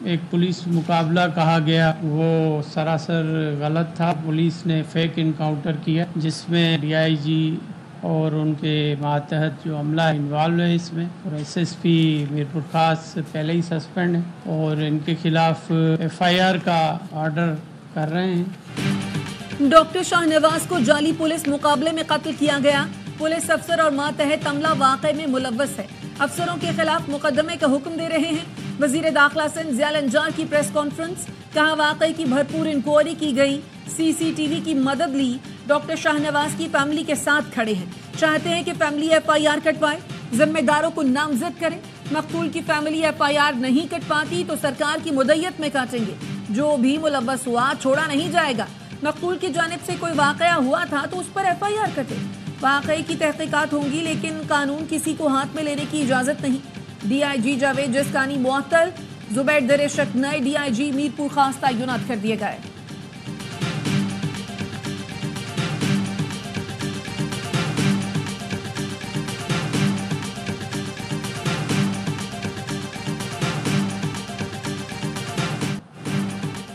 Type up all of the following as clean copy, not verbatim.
एक पुलिस मुकाबला कहा गया वो सरासर गलत था। पुलिस ने फेक इनकाउंटर किया जिसमें डीआईजी और उनके मातहत जो अमला इन्वॉल्व है इसमें, और एसएसपी मीरपुर खास पहले ही सस्पेंड है और इनके खिलाफ एफआईआर का ऑर्डर कर रहे हैं। डॉक्टर शाहनवाज को जाली पुलिस मुकाबले में कत्ल किया गया। पुलिस अफसर और मातहत अमला वाक़े में मुलव्वस है। अफसरों के खिलाफ मुकदमे का हुक्म दे रहे हैं। वजीर दाखिला सिंध ज़िया अंजार की प्रेस कॉन्फ्रेंस, कहा वाक़े की भरपूर इंक्वायरी की गई, सीसीटीवी की मदद ली। डॉक्टर शाहनवाज की फैमिली के साथ खड़े हैं, चाहते हैं कि फैमिली एफआईआर कटवाए, जिम्मेदारों को नामजद करें। मकतूल की फैमिली एफआईआर नहीं कटवाती तो सरकार की मुद्दत में काटेंगे। जो भी मुलव्वस हुआ छोड़ा नहीं जाएगा। मकतूल की जानिब से कोई वाकया हुआ था तो उस पर एफआईआर कटे। वाकये की तहकीकात होंगी लेकिन कानून किसी को हाथ में लेने की इजाजत नहीं। डीआईजी जावेद जस्तानी मुअत्तल, जुबैर दरेशक नए डीआईजी मीरपुर खास तैनात कर दिए गए।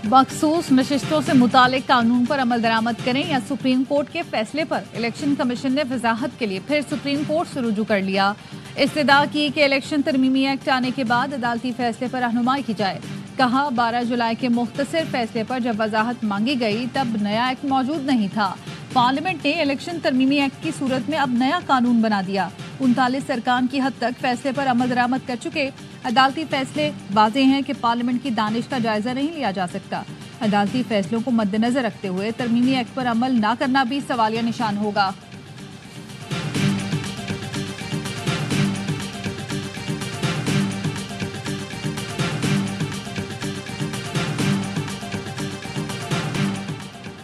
मखसूस नशिस्तों से मुतालिक कानून पर अमल दरामद करें या सुप्रीम कोर्ट के फैसले पर इलेक्शन कमीशन ने वजाहत के लिए फिर सुप्रीम कोर्ट से रुजू कर लिया। इस्तदा की कि इलेक्शन तरमीमी एक्ट आने के बाद अदालती फैसले पर रहनुमाई की जाए। कहा 12 जुलाई के मुख्तसर फैसले पर जब वजाहत मांगी गई तब नया एक्ट मौजूद नहीं था। पार्लियामेंट ने इलेक्शन तरमीमी एक्ट की सूरत में अब नया कानून बना दिया। 39 अरकान की हद तक फैसले पर अमल दरामद कर चुके। अदालती फैसले वाज़ेह हैं कि पार्लियामेंट की दानिश का जायजा नहीं लिया जा सकता। अदालती फैसलों को मद्देनजर रखते हुए तरमीमी एक्ट पर अमल न करना भी सवालिया निशान होगा।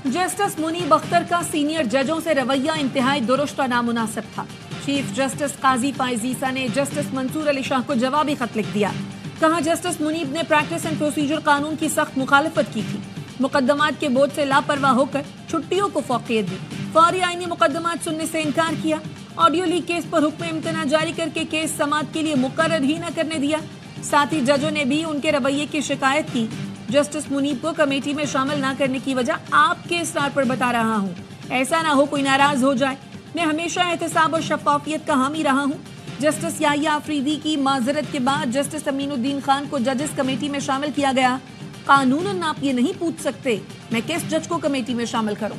जस्टिस मुनीब अख्तर का सीनियर जजों से रवैया इंतहाई दुरुस्त और नामुनासिब था। चीफ जस्टिस काजी फाइजीसा ने जस्टिस मंसूर अली शाह को जवाबी खत लिख दिया। कहा जस्टिस मुनीब ने प्रैक्टिस एंड प्रोसीजर कानून की सख्त मुखालफत की थी। मुकदमात के बोझ से लापरवाह होकर छुट्टियों को फौकियत दी। फौरी आईनी मुकदमात सुनने से इनकार किया। ऑडियो लीक केस पर हुक्म इम्तना जारी करके केस समाअत के लिए मुकर्रर ही न करने दिया। साथ ही जजों ने भी उनके रवैये की शिकायत की। जस्टिस मुनीब को कमेटी में शामिल न करने की वजह आपके इसरार पर बता रहा हूँ, ऐसा ना हो कोई नाराज हो जाए। मैं हमेशा एहतसाब और शफाफियत का हामी रहा हूँ। जस्टिस याहिया अफरीदी की माजरत के बाद जस्टिस अमीनुद्दीन खान को जजेस कमेटी में शामिल किया गया। कानूनन आप ये नहीं पूछ सकते मैं किस जज को कमेटी में शामिल करूं।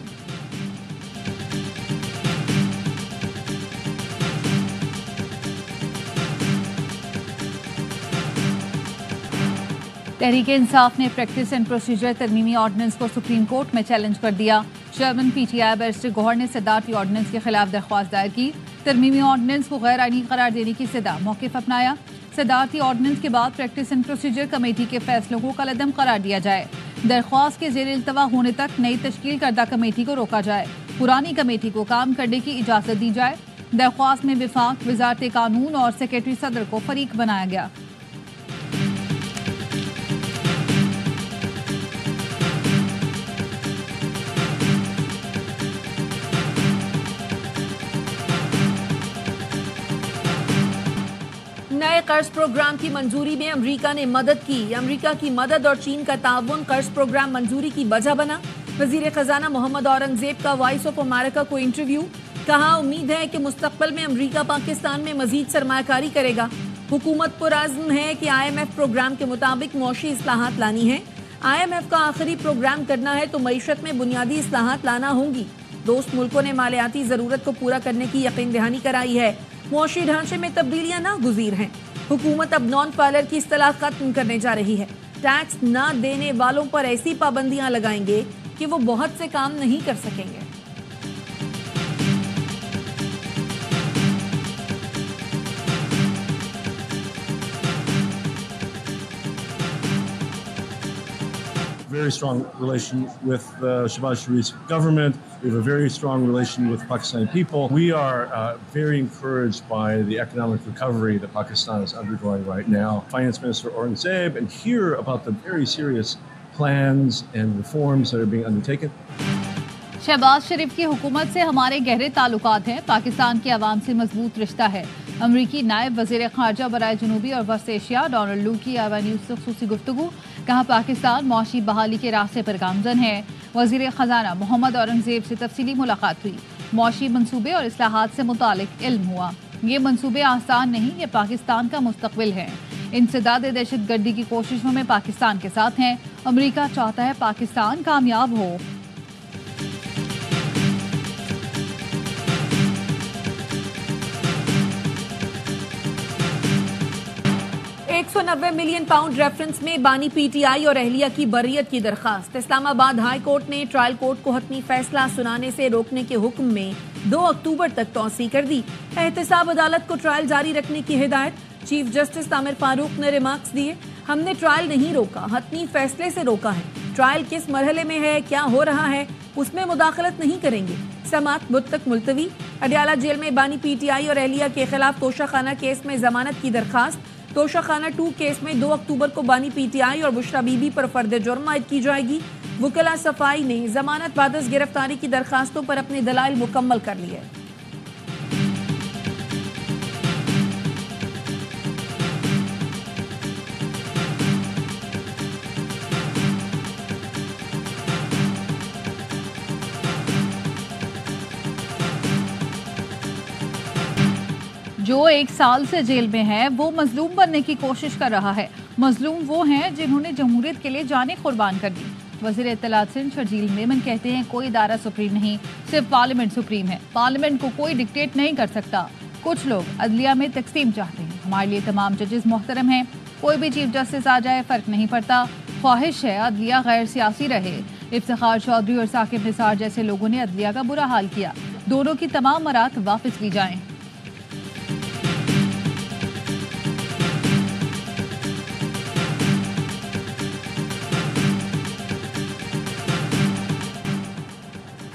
तहरीक इंसाफ ने प्रैक्टिस एंड प्रोसीजर तरमीमी ऑर्डिनेंस को सुप्रीम कोर्ट में चैलेंज कर दिया। चेयरमैन पीटीआई बैरिस्टर गौहर ने सदारती ऑर्डिनेंस के खिलाफ दरख्वास्त दायर की। तरमीमी ऑर्डिनेंस को गैर आईनी करार देने की सदा मौक़िफ़ अपनाया। सदारती ऑर्डिनेंस के बाद प्रैक्टिस एंड प्रोसीजर कमेटी के फैसलों को कलअदम करार दिया जाए। दरख्वास्त के ज़ेर इल्तवा होने तक नई तश्कील करदा कमेटी को रोका जाए। पुरानी कमेटी को काम करने की इजाज़त दी जाए। दरख्वास्त में विफाक, वज़ारत कानून और सेक्रेटरी सदर को फरीक बनाया गया। नए कर्ज प्रोग्राम की मंजूरी में अमेरिका ने मदद की। अमेरिका की मदद और चीन का ताउन कर्ज प्रोग्राम मंजूरी की वजह बना। वजीर खजाना मोहम्मद औरंगजेब का वॉइस ऑफ अमेरिका को इंटरव्यू। कहा उम्मीद है कि मुस्तकबिल में अमेरिका पाकिस्तान में मजीद सरमायाकारी करेगा। हुकूमत पुरअज़्म है कि IMF प्रोग्राम के मुताबिक मौशी इस्लाहात लानी है। IMF का आखिरी प्रोग्राम करना है तो मईशत में बुनियादी इस्लाहात लाना होंगी। दोस्त मुल्कों ने मालियाती ज़रूरत को पूरा करने की यकीन दहानी कराई है। मुआशी ढांचे में तब्दीलियां नागुज़ीर हैं। हुकूमत अब नॉन फाइलर की इस्तिलाह खत्म करने जा रही है। टैक्स ना देने वालों पर ऐसी पाबंदियां लगाएंगे कि वो बहुत से काम नहीं कर सकेंगे। Very strong relation with the Shehbaz Sharif's government. We have a very strong relation with Pakistani people. We are very encouraged by the economic recovery that Pakistan is undergoing right now. Finance Minister Aurangzeb, and hear about the very serious plans and reforms that are being undertaken. Shahbaz शरीफ की हुकूमत से हमारे गहरे ताल्लुकात हैं। पाकिस्तान की आवाम से मजबूत रिश्ता है। अमरीकी नायब वज़ीर ख़ारजा बराए जनूबी और वस्त एशिया डोनाल्ड लू की आवा न्यूज़ से ख़ुसूसी गुफ्तगू। कहा पाकिस्तान मौशी बहाली के रास्ते पर गामजन है। वजीर खजाना मोहम्मद औरंगजेब से तफसीली मुलाकात हुई। मौशी मंसूबे और इस्लाहात से मुतालिक इल्म हुआ। ये मंसूबे आसान नहीं, ये पाकिस्तान का मुस्तकबिल है। इंसदाद दहशत गर्दी की कोशिशों में पाकिस्तान के साथ हैं। अमेरिका चाहता है पाकिस्तान कामयाब हो। 190 मिलियन पाउंड रेफरेंस में बानी पीटीआई और अहलिया की बर्रियत की दरखास्त। इस्लामाबाद हाई कोर्ट ने ट्रायल कोर्ट को हतमी फैसला सुनाने से रोकने के हुक्म में 2 अक्टूबर तक तौसी कर दी। एहतसाब अदालत को ट्रायल जारी रखने की हिदायत। चीफ जस्टिस तामिर फारूक ने रिमार्क्स दिए, हमने ट्रायल नहीं रोका, हतमी फैसले से रोका है। ट्रायल किस मरहले में है, क्या हो रहा है, उसमें मुदाखलत नहीं करेंगे। समात बुध तक मुलतवी। अडयाला जेल में बानी पीटीआई और अहलिया के खिलाफ तोशाखाना केस में जमानत की दरखास्त। तोशाखाना 2 केस में 2 अक्टूबर को बानी पीटीआई और बुशरा बीबी पर फर्द जुर्म आयद की जाएगी। वकला सफाई ने जमानत बादस गिरफ्तारी की दरखास्तों पर अपने दलाइल मुकम्मल कर लिए। जो 1 साल से जेल में है वो मजलूम बनने की कोशिश कर रहा है। मजलूम वो हैं जिन्होंने जमहूरियत के लिए जानें कुर्बान कर दी। वज़ीर इत्तलात सिंध शर्जील मेमन कहते हैं कोई इदारा सुप्रीम नहीं, सिर्फ पार्लियामेंट सुप्रीम है। पार्लियामेंट को कोई डिक्टेट नहीं कर सकता। कुछ लोग अदलिया में तकसीम चाहते हैं। हमारे लिए तमाम जजेस मोहतरम हैं, कोई भी चीफ जस्टिस आ जाए फ़र्क नहीं पड़ता। ख्वाहिश है अदलिया गैर सियासी रहे। इफ्तिखार चौधरी और साकिब निसार जैसे लोगों ने अदलिया का बुरा हाल किया। दोनों की तमाम मरात वापस ली जाएं।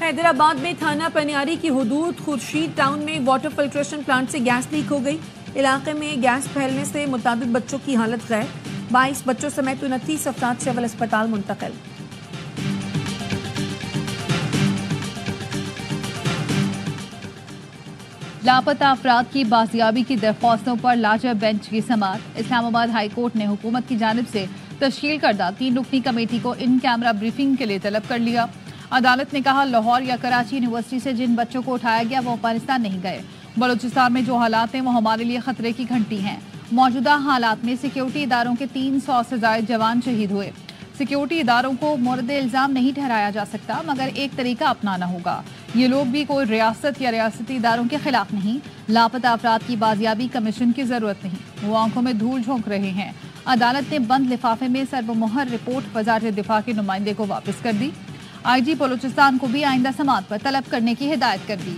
हैदराबाद में थाना पनियारी की हुदूद खुर्शीद टाउन में वाटर फिल्ट्रेशन प्लांट से गैस लीक हो गई। इलाके में गैस फैलने से मुताबिक बच्चों की हालत गैर। 22 बच्चों समेत 29 अफराद सिविल अस्पताल मुंतकिल। लापता अफराद की बाजियाबी की दरख्वास्तों पर लाजर बेंच की समाअत। इस्लामाबाद हाई कोर्ट ने हुकूमत की जानिब से तश्कील करदा 3 रुकनी कमेटी को इन कैमरा ब्रीफिंग के लिए तलब कर लिया। अदालत ने कहा लाहौर या कराची यूनिवर्सिटी से जिन बच्चों को उठाया गया वो अफगानिस्तान नहीं गए। बलूचिस्तान में जो हालात हैं वो हमारे लिए खतरे की घंटी हैं। मौजूदा हालात में सिक्योरिटी इदारों के 300 से ज़ायद जवान शहीद हुए। सिक्योरिटी इदारों को मोरद इल्ज़ाम नहीं ठहराया जा सकता, मगर एक तरीका अपनाना होगा। ये लोग भी कोई रियासत या रियासती इदारों के खिलाफ नहीं। लापता अफराद की बाजियाबी कमीशन की जरूरत नहीं, वो आंखों में धूल झोंक रहे हैं। अदालत ने बंद लिफाफे में सर्वमोहर रिपोर्ट वज़ारत दिफा के नुमाइंदे को वापस कर दी। IG बलूचिस्तान को भी आइंदा समाअत पर तलब करने की हिदायत कर दी।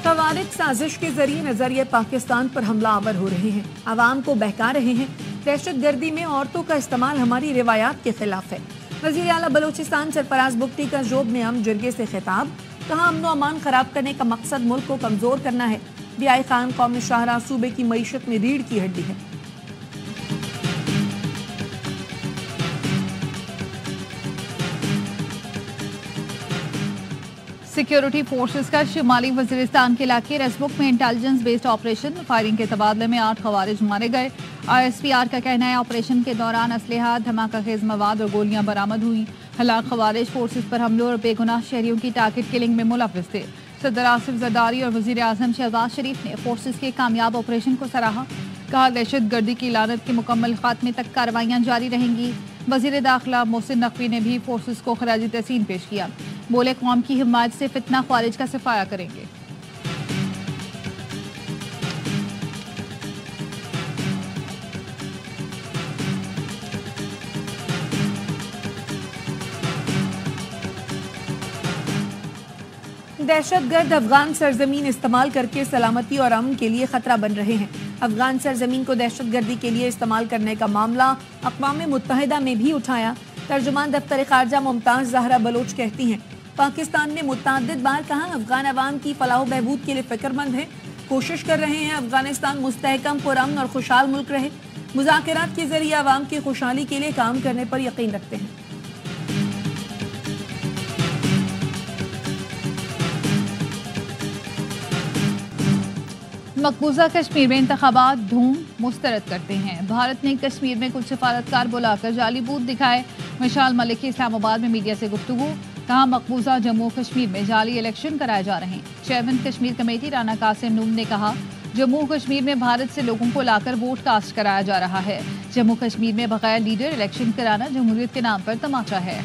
खवारिज साजिश के जरिए नजरिए पाकिस्तान पर हमलावर हो रहे हैं, आवाम को बहका रहे हैं। दहशतगर्दी में औरतों का इस्तेमाल हमारी रिवायात के खिलाफ है। वज़ीर आला बलूचिस्तान सरफराज बुख्ती का जोब में हम जरगे से खिताब। कहा अमन अमान खराब करने का मकसद मुल्क को कमजोर करना है। बियाई खान कौम शाहरा सूबे की मईशत में रीढ़ की हड्डी है। सिक्योरिटी फोर्सेस का शिमाली वजीरिस्तान के इलाके रसमुख में इंटेलिजेंस बेस्ड ऑपरेशन। फायरिंग के तबादले में 8 खवारिज मारे गए। ISPR का कहना है ऑपरेशन के दौरान असलहा, धमाका खेज मवाद और गोलियां बरामद हुई। हलाक खवारिज फोर्सेस पर हमलों और बेगुनाह शहरियों की टारगेट किलिंग में मुलव्विस थे। सदर आसिफ जरदारी और वजीर आजम शहबाज शरीफ ने फोर्सेस के कामयाब ऑपरेशन को सराहा। कहा दहशत गर्दी की लानत के मुकम्मल खात्मे तक कार्रवाइयां जारी रहेंगी। वजीर दाखिला मोहसिन नकवी ने भी फोर्सेस को खराजी तहसीन पेश किया। बोले कौम की हिमायत से फितना ख्वारिज का सफाया करेंगे। दहशतगर्द अफगान सरजमीन इस्तेमाल करके सलामती और अमन के लिए खतरा बन रहे हैं। अफगान सरजमीन को दहशतगर्दी के लिए इस्तेमाल करने का मामला अक़वाम मुत्तहिदा में भी उठाया। तर्जुमान दफ्तर खारजा मुमताज जहरा बलोच कहती हैं पाकिस्तान ने मुतअद्दिद बार कहा अफगान अवाम की फलाह बहबूद के लिए फिक्रमंद है, कोशिश कर रहे हैं अफगानिस्तान मुस्तहकम, पुरअमन और खुशहाल मुल्क रहे। मुज़ाकरात के जरिए आवाम की खुशहाली के लिए काम करने पर यकीन रखते हैं। मकबूजा कश्मीर में इंतखाबात धूम मुस्तरद करते हैं। भारत ने कश्मीर में कुछ सफारतकार बुलाकर जाली बूथ दिखाए। मिशाल मलिक की इस्लामाबाद में मीडिया से गुफ्तगू, कहा मकबूजा जम्मू कश्मीर में जाली इलेक्शन कराए जा रहे हैं। चेयरमैन कश्मीर कमेटी राना कासिम नून ने कहा जम्मू कश्मीर में भारत से लोगों को लाकर वोट कास्ट कराया जा रहा है। जम्मू कश्मीर में बगैर लीडर इलेक्शन कराना जमहूरियत के नाम पर तमाचा है।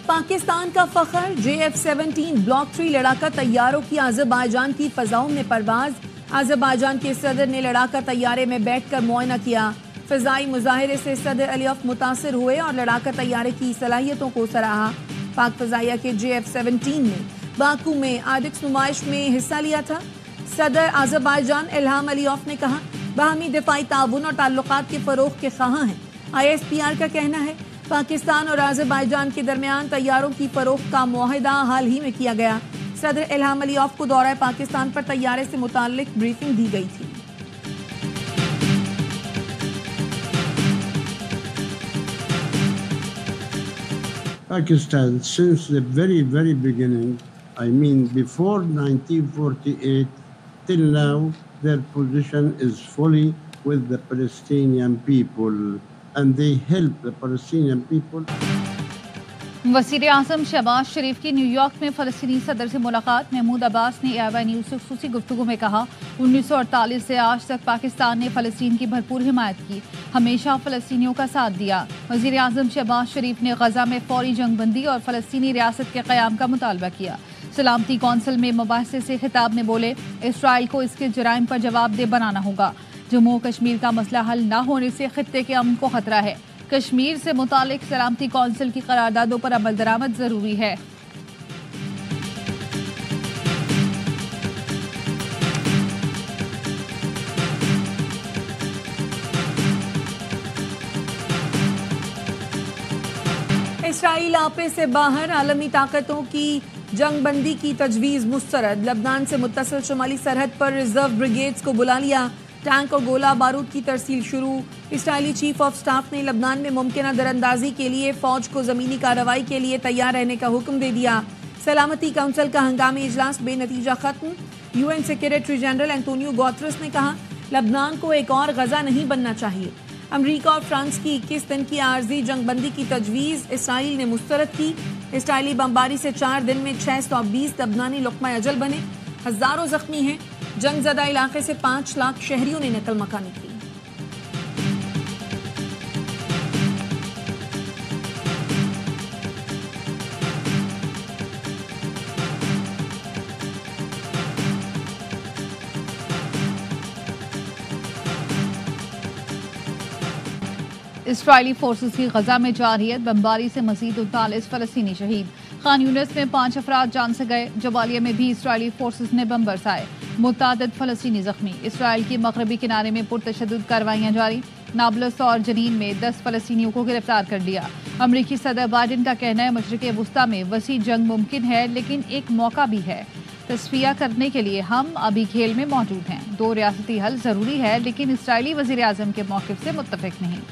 पाकिस्तान का फखर JF-17 ब्लॉक 3 लड़ाका तैयारों की अज़रबैजान की फ़ज़ाओं में परवाज़। अज़रबैजान के सदर ने लड़ाका तैयारे में बैठकर मुआयना किया। फ़ज़ाई मुजाहिरे से सदर अलियफ मुतासिर हुए और लड़ाका तैयारे की सलाहियतों को सराहा। पाक फ़ज़ाइया के JF-17 ने बाकू में आर्डिक्स नुमाइश में हिस्सा लिया था। सदर अज़रबैजान इल्हाम अलियफ ने कहा बाहमी दिफाई ताउन और ताल्लुकात के फ़रोग़ के ख़्वाहां हैं। ISPR का कहना है पाकिस्तान और अज़रबैजान के दरमियान तैयारों की फ़रोख्त का मुआहिदा हाल ही में किया गया। सदर इल्हाम अलियफ को दौरा पाकिस्तान पर तैयारे से मुताल्लिक ब्रीफिंग दी गई थी। Pakistan, since the very beginning, I mean before 1948 till now, their position is fully with the Palestinian people. And they help the Palestinian people. वज़ीर आज़म शहबाज शरीफ की न्यूयॉर्क में फ़लस्तीनी सदर से मुलाकात। महमूद अब्बास ने AIY न्यूज़ से ख़ुसूसी गुफ्तगू में कहा 1948 से आज तक पाकिस्तान ने फ़लस्तीन की भरपूर हिमायत की, हमेशा फ़लस्तीनियों का साथ दिया। वज़ीर आज़म शहबाज शरीफ ने गज़ा में फ़ौरी जंगबंदी और फ़लस्तीनी रियासत के क़याम का मुतालबा किया। सलामती कौंसिल में मुबाहिसे से खिताब में बोले इसराइल को इसके जराइम पर जवाबदेह बनाना होगा। जम्मू कश्मीर का मसला हल न होने से खित्ते के अमन को खतरा है। कश्मीर से मुतालिक सलामती कौंसिल की करारदादों पर अमल दरामद जरूरी है। इसराइल आपे से बाहर आलमी ताकतों की जंगबंदी की तजवीज़ मुस्तरद। लबनान से मुत्तसिल शुमाली सरहद पर रिजर्व ब्रिगेड्स को बुला लिया। टैंक और गोला बारूद की तरसील शुरू। इसराइली चीफ ऑफ स्टाफ ने लबनान में मुमकिन दरअंदाजी के लिए फौज को ज़मीनी कार्रवाई के लिए तैयार रहने का हुक्म दे दिया। सलामती काउंसिल का हंगामी इजलास बेनतीजा खत्म। UN secretary general Antonio Guterres ने कहा लबनान को एक और गजा नहीं बनना चाहिए। अमरीका और फ्रांस की 21 दिन की आर्जी जंगबंदी की तजवीज़ इसराइल ने मुस्तरद की। इसराइली बमबारी से 4 दिन में 620 लबनानी लुक़मा अजल बने, हज़ारों जख्मी हैं। जंगज़दा इलाके से 5 लाख शहरियों ने नकल मकानी की। इसराइली फोर्सेस की गजा में जारियत, बमबारी से मजीद 39 फ़लस्तीनी शहीद। खान यूनिस में 5 अफराद जान से गए। जबालिया में भी इसराइली फोर्सेस ने बम बरसाए, मुतादिद फ़लस्तीनी जख्मी। इसराइल की मगरबी किनारे में पुरतशद्दुद कार्रवाइयाँ जारी। नाबलस और जनीन में 10 फ़लस्तीनियों को गिरफ्तार कर लिया। अमरीकी सदर बाइडेन का कहना है मशरिक़ वुस्ता में वसी जंग मुमकिन है, लेकिन एक मौका भी है। तस्फिया करने के लिए हम अभी खेल में मौजूद हैं। 2 रियासती हल ज़रूरी है, लेकिन इसराइली वज़ीर आज़म के मौक़िफ़ से मुत्तफ़िक़ नहीं।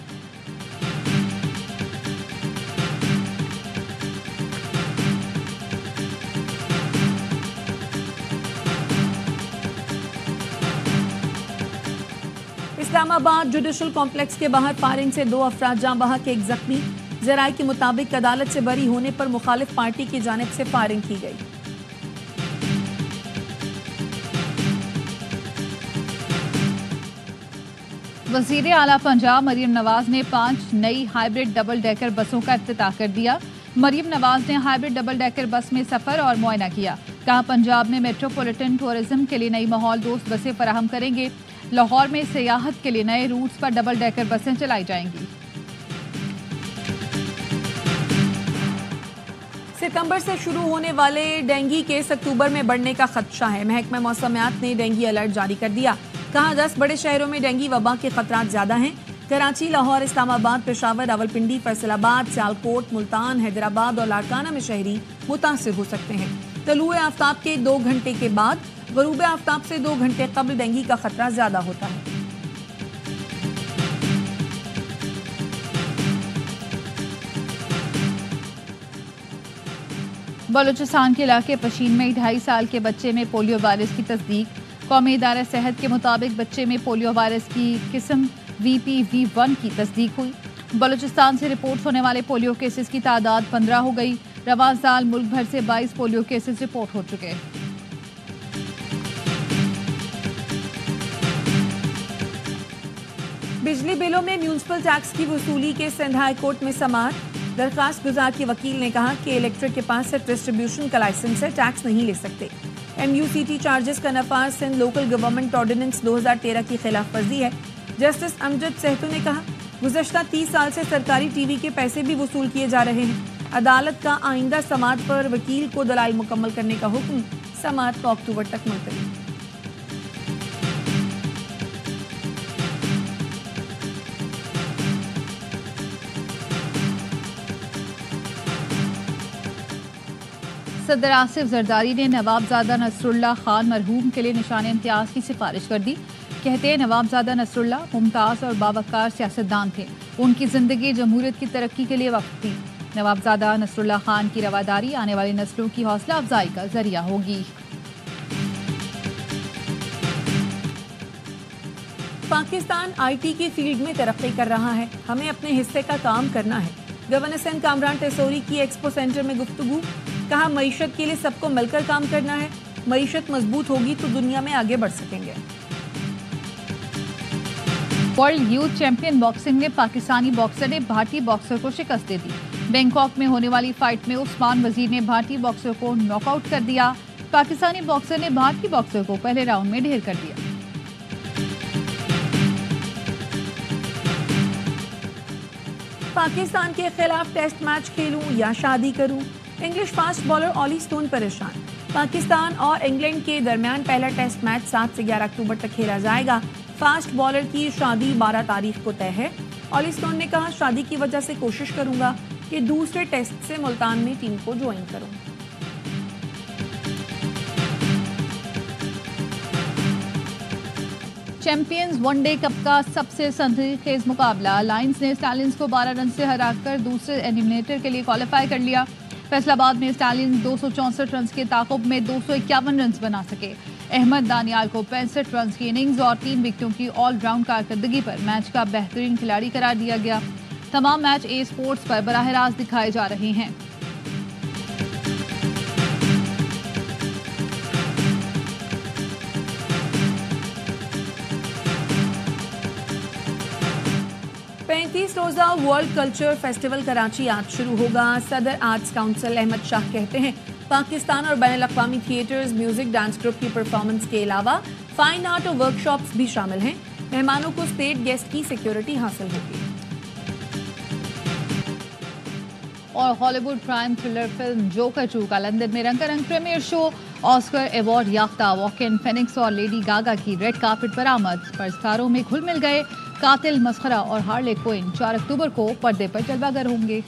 इस्लामाबाद जुडिशल कॉम्प्लेक्स के बाहर फायरिंग से 2 अफराद जाँ बहक, एक जख्मी। ज़राए के मुताबिक अदालत से बरी होने पर मुखालिफ पार्टी की जानिब से फायरिंग की गई। वज़ीर आला पंजाब मरियम नवाज ने 5 नई हाइब्रिड डबल डेकर बसों का इफ्तिताह कर दिया। मरियम नवाज ने हाइब्रिड डबल डेकर बस में सफ़र और मुआयना किया। कहा पंजाब में मेट्रोपॉलिटन टूरिज्म के लिए नई माहौल दोस्त बसें फराहम करेंगे। लाहौर में सियाहत के लिए नए रूट्स पर डबल डेकर बसें चलाई जाएंगी। सितंबर से शुरू होने वाले डेंगू केस अक्टूबर में बढ़ने का खदशा है। महकमा मौसमियात ने डेंगू अलर्ट जारी कर दिया। कहा 10 बड़े शहरों में डेंगू वबा के खतरात ज्यादा हैं। कराची, लाहौर, इस्लामाबाद, पेशावर, रावलपिंडी, फैसलाबाद, सियालकोट, मुल्तान, हैदराबाद और लाड़काना में शहरी मुतासिर हो सकते हैं। तलुए आफ्ताब के 2 घंटे के बाद गरूब आफ्ताब से 2 घंटे कबल डेंगू का खतरा ज्यादा होता है। बलूचिस्तान के इलाके पशीन में 2.5 साल के बच्चे में पोलियो वायरस की तस्दीक। कौमी इदारा सेहत के मुताबिक बच्चे में पोलियो वायरस की किस्म VPV1 की तस्दीक हुई। बलूचिस्तान से रिपोर्ट होने वाले पोलियो केसेस की तादाद 15 हो गई। रवां साल मुल्क भर से 22 पोलियो केसेस रिपोर्ट हो चुके। बिजली बिलों में म्यूनिसिपल टैक्स की वसूली के सिंध हाई कोर्ट में समाअत। दरखास्त गुजार के वकील ने कहा कि इलेक्ट्रिक के पास सिर्फ डिस्ट्रीब्यूशन का लाइसेंस है, टैक्स नहीं ले सकते। MUCT चार्जेस का नफाज सिंध लोकल गवर्नमेंट ऑर्डिनेंस 2013 की खिलाफ वर्जी है। जस्टिस अमजद सेहतू ने कहा गुज़श्ता 30 साल से सरकारी TV के पैसे भी वसूल किए जा रहे हैं। अदालत का आइंदा समाअत पर वकील को दलाइल मुकम्मल करने का हुक्म। समाअत को अक्टूबर तक मुलतवी। सदर आसिफ जरदारी ने नवाबजादा नसरुल्लाह खान मरहूम के लिए निशान इम्तियाज की सिफारिश कर दी। कहते हैं नवाबजादा नसरुल्लाह मुमताज़ और बावकार सियासतदान थे। उनकी जिंदगी जमहूरियत की तरक्की के लिए वक्त थी। नवाबजादा नसरुल्लाह खान की रवादारी आने वाली नस्लों की हौसला अफजाई का जरिया होगी। पाकिस्तान IT की फील्ड में तरक्की कर रहा है, हमें अपने हिस्से का काम करना है। गवर्नर सिंध कामरान टेसोरी की एक्सपो सेंटर में गुफ्तगू। कहा मईशत के लिए सबको मिलकर काम करना है। मईशत मजबूत होगी तो दुनिया में आगे बढ़ सकेंगे। वर्ल्ड यूथ चैंपियन बॉक्सिंग में पाकिस्तानी बॉक्सर ने भारतीय बॉक्सर को शिकस्त दे दी। बैंकॉक में होने वाली फाइट में उस्मान वजीर ने भारतीय बॉक्सर को नॉकआउट कर दिया। पाकिस्तानी बॉक्सर ने भारतीय बॉक्सर को पहले राउंड में ढेर कर दिया। पाकिस्तान के खिलाफ टेस्ट मैच खेलूं या शादी करूं, English fast bowler Ollie Stone परेशान। पाकिस्तान और इंग्लैंड के दरमियान पहला टेस्ट मैच 7 से 11 अक्टूबर तक खेला जाएगा। फास्ट बॉलर की शादी 12 तारीख को तय है। ऑली स्टोन ने कहा शादी की वजह से कोशिश करूंगा कि दूसरे टेस्ट से मुल्तान में टीम को ज्वाइन करूं। चैंपियंस वनडे कप का सबसे सनसनीखेज मुकाबला। लायंस ने स्टैलियंस को 12 रन से हराकर दूसरे एलिमिनेटर के लिए क्वालिफाई कर लिया। फैसलाबाद में स्टैलियंस 264 रन के ताकुब में 251 रन बना सके। अहमद दानियाल को 65 रन की इनिंग्स और 3 विकेटों की ऑलराउंड कारकर्दगी पर मैच का बेहतरीन खिलाड़ी करार दिया गया। तमाम मैच ए स्पोर्ट्स पर बराह रास्त दिखाए जा रहे हैं। रोज़ा वर्ल्ड कल्चर फेस्टिवल कराची आज शुरू होगा। सदर आर्ट्स काउंसिल अहमद शाह कहते हैं पाकिस्तान और बैनुल अक़वामी थिएटर्स, म्यूजिक, डांस ग्रुप की परफॉर्मेंस के अलावा फाइन आर्ट और वर्कशॉप्स भी शामिल हैं। मेहमानों को स्टेट गेस्ट की सिक्योरिटी हासिल होगी। और Hollywood crime thriller film Joker 2 का लंदन में रंगारंग प्रीमियर शो। ऑस्कर अवार्ड याफ्ता वॉकिन फेनिक्स और लेडी गागा की रेड कार्पेट पर आमद। पर सितारों में घुल मिल गए कातिल, मस्खरा और हार्ले क्विन 4 अक्टूबर को पर्दे पर जलवागर होंगे।